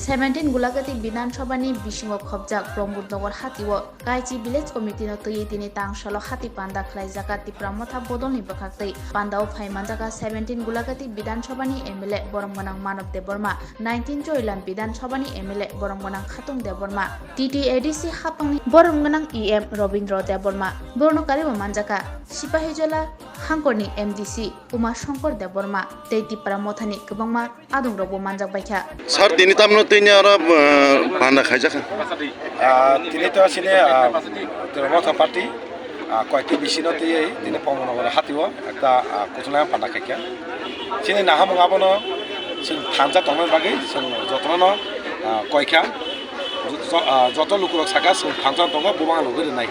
17 Gulagati Bidansabha ni bisingo khobjak Brahmputrnagar Hatiwo Kaichi Village Committee no tui tini tangsalo hati panda khlaijaka Tipramotha bodol ni bwkhaktwi pandao phaimanjaka 17 Gulagati Bidansabha ni MLA Boromgonang Manav Deborma 19 Joilam Bidansabha ni MLA Boromgonang Khatung Deborma TTADC hapangni Boromgonang EM Robindro Deborma Bornokari manjaka Sipahijola Hangkorni MDC Uma Shankar Deborma tei Tipramotha ni kwbangma adungrokbo manjak baikha Sir, tini tamno tini ara panda khaijaka. Tini to sini Tipramotha party কয়েকটি বিশিনো দিয়ে তিনি পমনগর হাতিও একটা কুচনা পান্ডা খাইয়া সিনি নাহাম গাবনো সিং থানজা তংনার বাকি সিং যত্ন কয়খা যত লুকুরক সাকা সিং থানজা দङ बुबां लुगैदो नाय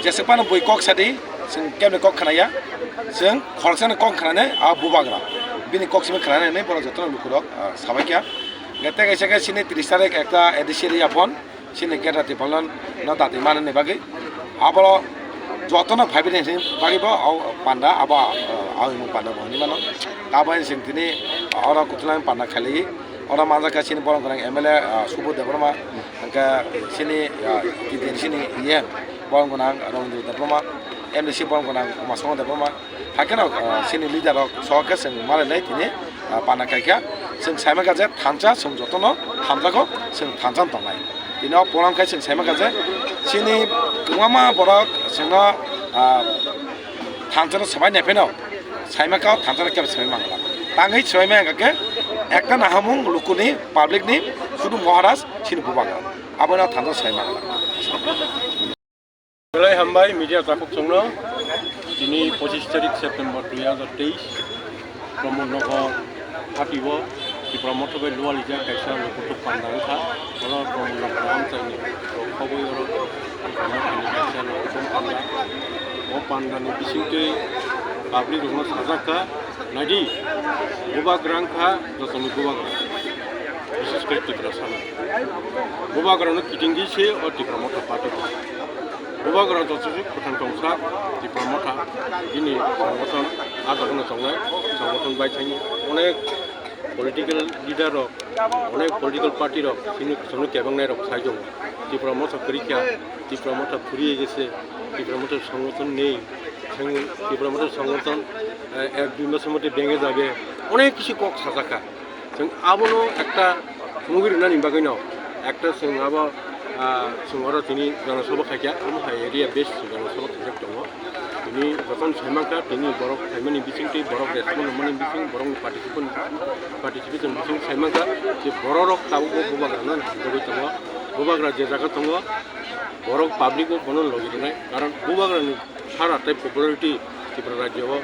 जेसेबानो बय कक सादि सिं केमने कक खानाया जों खरसाने कक खानाने बुबाग्रा बिनि कक सिम खानाने बर जत्न लुकुरक साबायखा गेते गायसागा सिनि 30 तारिख একটা एडिसिरि आपन सिनि गेटा टिपलन न दाति मानने बागै abalo jotona bhaibine sing bagibo au panda aba au panda bhani mano tabai sing tini ora kutlan panda khali ora majaka sini borong gorang MLA Subo Deborma ka sini tidin sini ye borong gorang Robindro Deborma MDC borong gorang Masong Deborma hakena sini leader soka sing male nai tini panda kaikya sing saima ka je thancha sing jotono hamjako sing thanjan tongnai ini polang kai sing saima ka je sini Kumama borok singo থানচনে সবাই নেপেনো সাইমাকাও থানচনে কেব সবাই মাংলা তাঙ্গই সবাই মাঙ্গাকে একটা নাহামুং লুকুনি পাবলিকনি শুধু মহারাজ scene বুবাগা আবনা থানচন সবাই মাংলা বেলাই হামবাই media জাফক সংগ্র তিনি 25 তারিখ September 2023 ব্রহ্মনগর হাতিব Tipramotha lualija kaisa lukutuk pandangkha oro brahmnogor amchaini khoboi oro ani kaisa lukutuk panda o pandani bisingte public rungno sajaka nadi bubagrangkha jotoni bubagrang বিশেষ করে ত্রিপুরা বুবাগ্রানো কিটিঙ্গি সে ও Tipramotha পার্টি বুবাগ্রান যতসু প্রধান টংসা Tipramotha ini সংগঠন আদরণ সংগ্রাম সংগঠন বাইছাইনি অনেক political leader of অনেক political party of সিনি কেবংনাই রক সাইজং Tipramotha পরীক্ষা Tipramotha ফুরিয়ে গেছে Tipramotha সংগঠন নেই Tipramotha সংগঠন এক দুই মাসের মধ্যে ভেঙে যাবে অনেক কিছু কক সাজাকা जों आबनो একটা মুগির না নিবাগৈ নাও একটা जों আবা जों আরো তিনি জনসভা খাইয়া আমহাই এরিয়া বেশ জনসভা খাইয়া দङ তিনি যখন সাইমাকা তিনি বরক সাইমানি বিচিংটি বরক রেসপন্ড মানি বিচিং বরং পার্টিসিপেশন বিচিং সাইমাকা যে বরক তাবো বুবাগ্রানা জগৈ দङ বুবাগ্রা যে জায়গা দङ বরক পাবলিকও বনন লগিনাই কারণ বুবাগ্রানি সারা টাইপ পপুলারিটি ত্রিপুরা রাজ্যও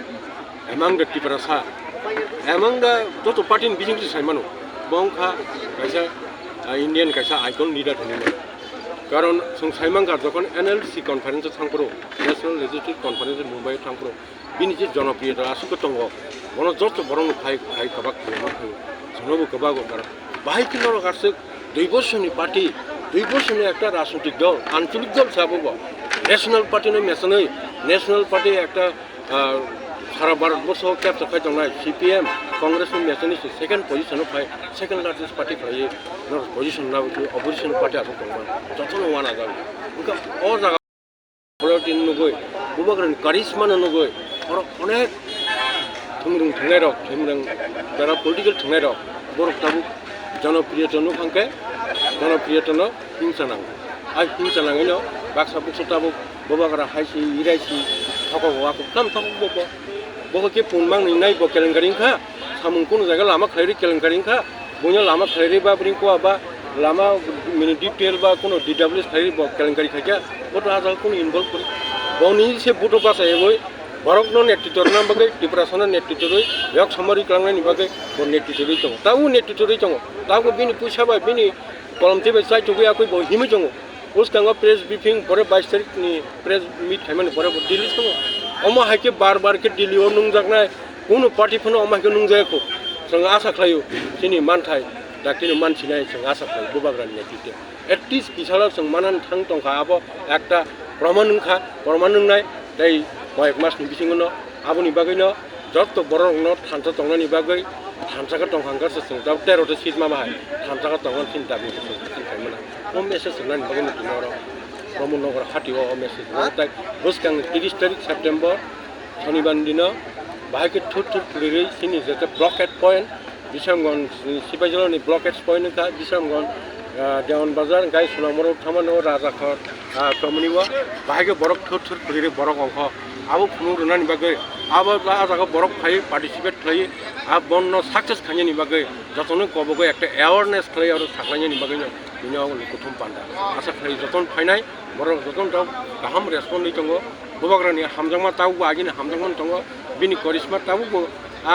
এমাং দ্য ত্রিপুরা সা এমাং দ্য যত পার্টিন বিচিংটি সাইমানো বংখা কাইসা ইন্ডিয়ান কাইসা আইকন লিডার হনিমोन কারণ जों সাইমাঙ্গা যখন NLC কনফারেন্সে থাংপ্রো ন্যাশনাল লেজিসলেটিভ কনফারেন্সে মুম্বাই থাংপ্রো বিনি যে জনপ্রিয়তা আসুক দङ বন যত বরং ফাই কাবাক খাইमा জনবো কাবাগো কারণ বাহাই কিনর গাছে 2 বছরনি পার্টি 2 বছরনি একটা রাজনৈতিক দল আঞ্চলিক দল সাববো ন্যাশনাল পার্টি নয় মেসনই ন্যাশনাল পার্টি একটা সারা ভারতবর্ষ ক্যাপচার খাই দङ CPM কংগ্রেসनि মেসনनि সেকেন্ড পজিশন ফাই সেকেন্ড লার্জেস্ট পার্টি ফাই পজিশন না অপোজিশন পার্টি আসুক দङ যতন ওয়ানা যাবে ওকে ও জায়গা পলিটিন নগৈ বুবাগ্রানি কারিশমা নগৈ আর অনেক থুমরুং থাंनाय রক থুমরুং যারা পলিটিক্যাল থাंनाय রক বরক তাবু জনপ্রিয়তা নখাঙ্কে জনপ্রিয়তা ন হিংসা নাং আই হিংসা নাঙैनो বাক্সা বুকসা তাবু বুবাগ্রা হাইসি ইরাইসি थको वाको तम थको बो बके पुनमां नै बो केलेंकारिंखा सामुं कुन जायगा लामा खैरि केलेंकारिंखा बुनो लामा खैरि बा ब्रिंको बा लामा मिनि डिटेल बा कुनो DWS खैरि बो केलेंकारि खाया बतो आजा कुन इनभल्व करि बनि से बतो पासा एबो बरकनो नेतृत्व नाम बगे टिप्रासना नेतृत्व यक समरि क्लांनायनि बगे बो नेतृत्व दङ ताउ नेतृत्व दङ ताउ बिनि पुइसा बा बिनि कलमति बे साइट गया कोइ बो हिमि दङ उसकांगा प्रेस ब्रीफिंग परे 22 तारिख नि प्रेस मीट थाइमानि परे दिल्ली दङ अमा हाइके बार के दिल्ली ओ नुंजाकनाय कुनु पार्टी फनो अमा हाइके नुंजायको जों आसा खालायो सिनि मानथाय दाकिनि मानसिनाय जों आसा खालायो बुबाग्रानि नेतृत्व एटलिस्ट किसाला जों मानान थां दंखा आबो एकटा प्रमाण नंनाय दै कयेक मासनि बिथिङावनो आबोनि बागैनो जत बर'नो थांथा दंनायनि बागै थामसाखौ दंखांगार जों दा 13 सिट मा बाहाय थामसाखौ दंखान चिन्ता बिखौ खालामना हम मेसेज होनानै बागै मिथिनायाव ब्रह्मनगर खाथियाव मेसेज होनाय बसगां 30 तारिख सेप्टेम्बर शनिबार दिनाव बाहायके थुर खुलिरै सिनि जे ब्लकेट पॉइंट बिश्रामगंज सिपाहिजलानि ब्लकेट पॉइंट का बिश्रामगंज देवन बाजार गाय सुनामरो थामानो राजाखर कमनिवा बाहायके बरक थुर खुलिरै बरक अंख आबो फुनु रुनानि बागै आबो आजाखौ बरक फाय पार्टिसिपेट खालायो आ बन्न सक्सेस खानिनि बागै जतनो कबगै একটা अवेयरनेस खालायो आरो साखलायनि बागै बिनियाव कुथुम पान्दा आसा खालायो जतन फायनाय बरक जतन दाव गाहाम रेसपन्स दङ गोबाग्रानि हामजांमा तावबो आगिनि हामजांमन दङ बिनि करिश्मा तावबो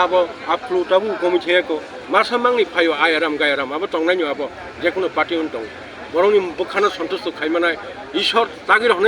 आबो आप्लु तावबो कमिटियाको मासामांनि फायो आयाराम गायाराम आबो तंनायनि आबो जेकुनो पार्टी उन दं बरंनि बुखाना सन्तुष्ट खायमानाय ईश्वर तागिर हनै